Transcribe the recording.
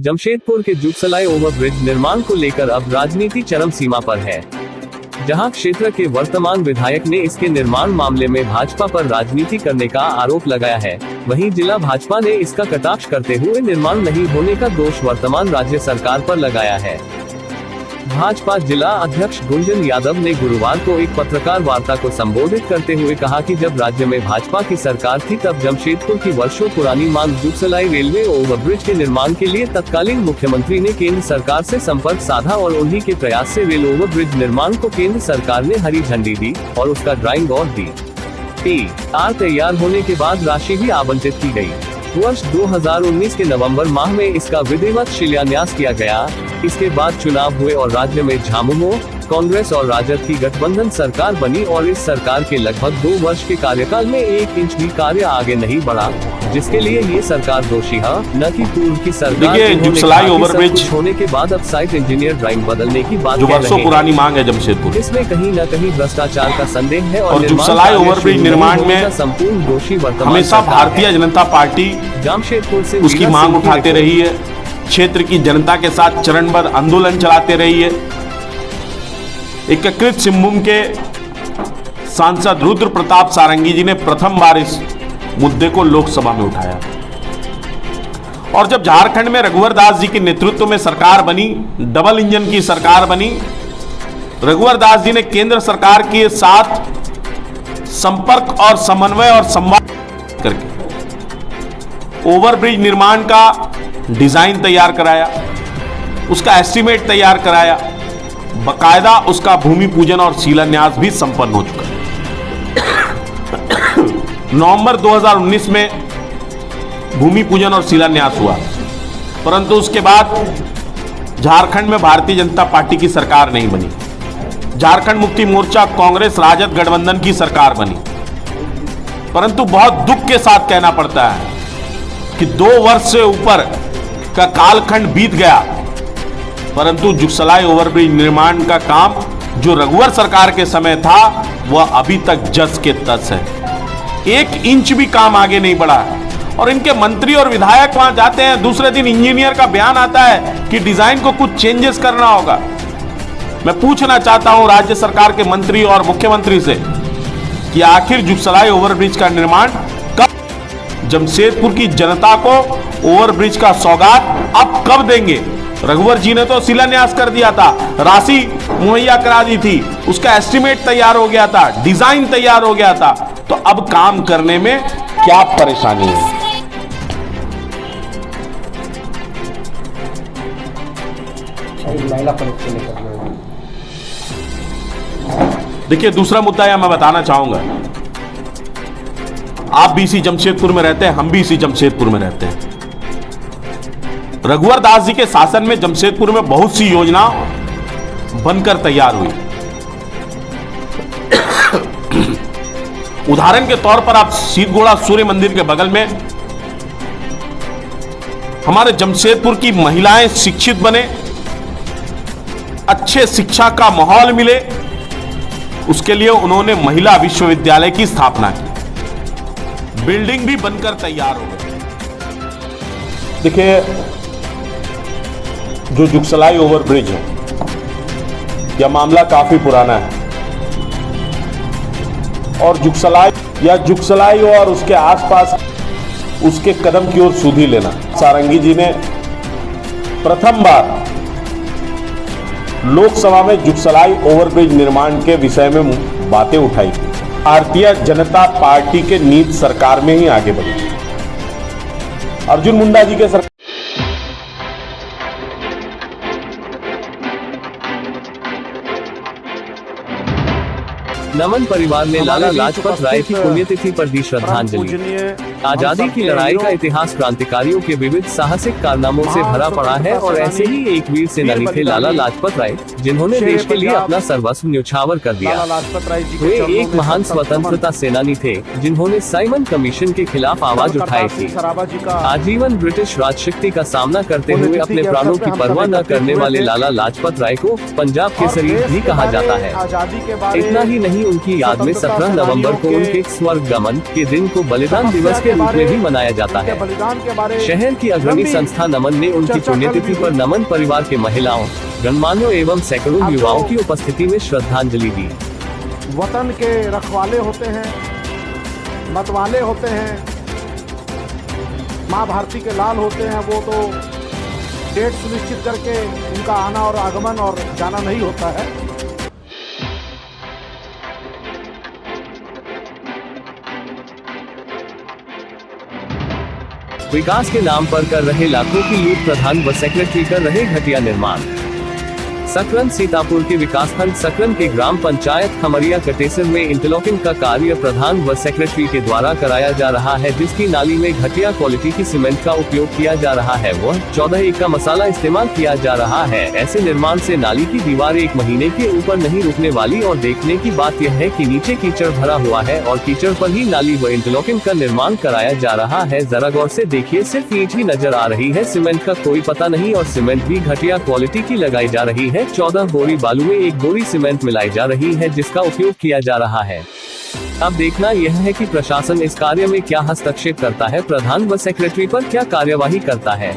जमशेदपुर के जुगसलाई ओवरब्रिज निर्माण को लेकर अब राजनीति चरम सीमा पर है। जहां क्षेत्र के वर्तमान विधायक ने इसके निर्माण मामले में भाजपा पर राजनीति करने का आरोप लगाया है, वहीं जिला भाजपा ने इसका कटाक्ष करते हुए निर्माण नहीं होने का दोष वर्तमान राज्य सरकार पर लगाया है। भाजपा जिला अध्यक्ष गुंजन यादव ने गुरुवार को एक पत्रकार वार्ता को संबोधित करते हुए कहा कि जब राज्य में भाजपा की सरकार थी तब जमशेदपुर की वर्षों पुरानी मांग जुगसलाई रेलवे ओवरब्रिज के निर्माण के लिए तत्कालीन मुख्यमंत्री ने केंद्र सरकार से संपर्क साधा और उन्हीं के प्रयास से रेल ओवरब्रिज निर्माण को केंद्र सरकार ने हरी झंडी दी और उसका ड्राइंग और दी तैयार होने के बाद राशि भी आवंटित की गई। वर्ष 2019 के नवंबर माह में इसका विधिवत शिलान्यास किया गया। इसके बाद चुनाव हुए और राज्य में झामुमो, कांग्रेस और राजद की गठबंधन सरकार बनी और इस सरकार के लगभग 2 वर्ष के कार्यकाल में 1 इंच भी कार्य आगे नहीं बढ़ा, जिसके लिए ये सरकार दोषी है, न कि पूर्व की सरकार। जुगसलाई ओवरब्रिज होने के बाद अब साइट इंजीनियर ड्राइंग बदलने की बात जो वर्षों पुरानी मांग है जमशेदपुर, इसमें कहीं न कहीं भ्रष्टाचार का संदेह है और जुगसलाई ओवरब्रिज निर्माण में संपूर्ण दोषी वर्तमान हमेशा भारतीय जनता पार्टी जमशेदपुर से उसकी मांग उठाते रही है, क्षेत्र की जनता के साथ चरणबद्ध आंदोलन चलाते रही है। एकीकृत सिंहभूम के सांसद रुद्र प्रताप सारंगी जी ने प्रथम बार इस मुद्दे को लोकसभा में उठाया और जब झारखंड में रघुवर दास जी के नेतृत्व में सरकार बनी, डबल इंजन की सरकार बनी, रघुवर दास जी ने केंद्र सरकार के साथ संपर्क और समन्वय और संवाद करके ओवरब्रिज निर्माण का डिजाइन तैयार कराया, उसका एस्टीमेट तैयार कराया, बकायदा उसका भूमि पूजन और शिलान्यास भी संपन्न हो चुका है। नवंबर 2019 में भूमि पूजन और शिलान्यास हुआ, परंतु उसके बाद झारखंड में भारतीय जनता पार्टी की सरकार नहीं बनी। झारखंड मुक्ति मोर्चा कांग्रेस राजद गठबंधन की सरकार बनी, परंतु बहुत दुख के साथ कहना पड़ता है कि 2 वर्ष से ऊपर का कालखंड बीत गया, परंतु जुगसलाई ओवरब्रिज निर्माण का काम जो रघुवर सरकार के समय था वह अभी तक जस के तस है। 1 इंच भी काम आगे नहीं बढ़ा और इनके मंत्री और विधायक वहां जाते हैं, दूसरे दिन इंजीनियर का बयान आता है कि डिजाइन को कुछ चेंजेस करना होगा। मैं पूछना चाहता हूं राज्य सरकार के मंत्री और मुख्यमंत्री से कि आखिर जुगसलाई ओवरब्रिज का निर्माण कब जमशेदपुर की जनता को ओवरब्रिज का सौगात अब कब देंगे? रघुवर जी ने तो शिलान्यास कर दिया था, राशि मुहैया करा दी थी, उसका एस्टीमेट तैयार हो गया था, डिजाइन तैयार हो गया था, तो अब काम करने में क्या परेशानी है? देखिए, दूसरा मुद्दा यह मैं बताना चाहूंगा, आप भी इसी जमशेदपुर में रहते हैं, हम भी इसी जमशेदपुर में रहते हैं। रघुवर दास जी के शासन में जमशेदपुर में बहुत सी योजना बनकर तैयार हुई। उदाहरण के तौर पर आप सीतगोड़ा सूर्य मंदिर के बगल में हमारे जमशेदपुर की महिलाएं शिक्षित बने, अच्छे शिक्षा का माहौल मिले, उसके लिए उन्होंने महिला विश्वविद्यालय की स्थापना की, बिल्डिंग भी बनकर तैयार हो गई। देखिए, जो जुगसलाई ओवरब्रिज है, यह मामला काफी पुराना है और जुगसलाई और उसके आसपास उसके कदम की ओर सुधी लेना। सारंगी जी ने प्रथम बार लोकसभा में जुगसलाई ओवरब्रिज निर्माण के विषय में बातें उठाई। भारतीय जनता पार्टी के नीति सरकार में ही आगे बढ़ी। अर्जुन मुंडा जी के सरकार नमन परिवार ने लाला लाजपत राय की पुण्यतिथि पर दी श्रद्धांजलि। आजादी की लड़ाई का इतिहास क्रांतिकारियों के विविध साहसिक कारनामों से भरा पड़ा है और ऐसे ही एक वीर सेनानी थे लाला लाजपत राय, जिन्होंने देश के लिए अपना सर्वस्व न्यौछावर कर दिया। वे एक महान स्वतंत्रता सेनानी थे जिन्होंने साइमन कमीशन के खिलाफ आवाज उठाई थी। आजीवन ब्रिटिश राजशक्ति का सामना करते हुए अपने प्राणों की परवाह न करने वाले लाला लाजपत राय को पंजाब केसरी भी कहा जाता है। इतना ही नहीं, वहीं उनकी याद में 17 नवंबर को उनके स्वर्गगमन के दिन को बलिदान दिवस के रूप में भी मनाया जाता है। शहर की अग्रणी संस्था नमन ने उनकी पुण्यतिथि पर नमन परिवार के महिलाओं, गणमान्यों एवं सैकड़ों युवाओं की उपस्थिति में श्रद्धांजलि दी। वतन के रखवाले होते हैं, मतवाले होते हैं, माँ भारती के लाल होते हैं, वो तो डेट सुनिश्चित करके उनका आना और आगमन और जाना नहीं होता है। विकास के नाम पर कर रहे लाखों की लूट, प्रधान व सेक्रेटरी कर रहे घटिया निर्माण। सकरन सीतापुर के विकासखंड सकरन के ग्राम पंचायत खमरिया कटेसर में इंटरलॉकिंग का कार्य प्रधान व सेक्रेटरी के द्वारा कराया जा रहा है, जिसकी नाली में घटिया क्वालिटी की सीमेंट का उपयोग किया जा रहा है। वह 14 का मसाला इस्तेमाल किया जा रहा है। ऐसे निर्माण से नाली की दीवार 1 महीने के ऊपर नहीं रुकने वाली। और देखने की बात यह है कि नीचे कीचड़ भरा हुआ है और कीचड़ पर ही नाली व इंटरलॉकिंग का निर्माण कराया जा रहा है। जरा गौर से देखिए, सिर्फ ईंट ही नजर आ रही है, सीमेंट का कोई पता नहीं और सीमेंट भी घटिया क्वालिटी की लगाई जा रही है। 14 बोरी बालू में 1 बोरी सीमेंट मिलाई जा रही है, जिसका उपयोग किया जा रहा है। अब देखना यह है कि प्रशासन इस कार्य में क्या हस्तक्षेप करता है, प्रधान व सेक्रेटरी पर क्या कार्यवाही करता है।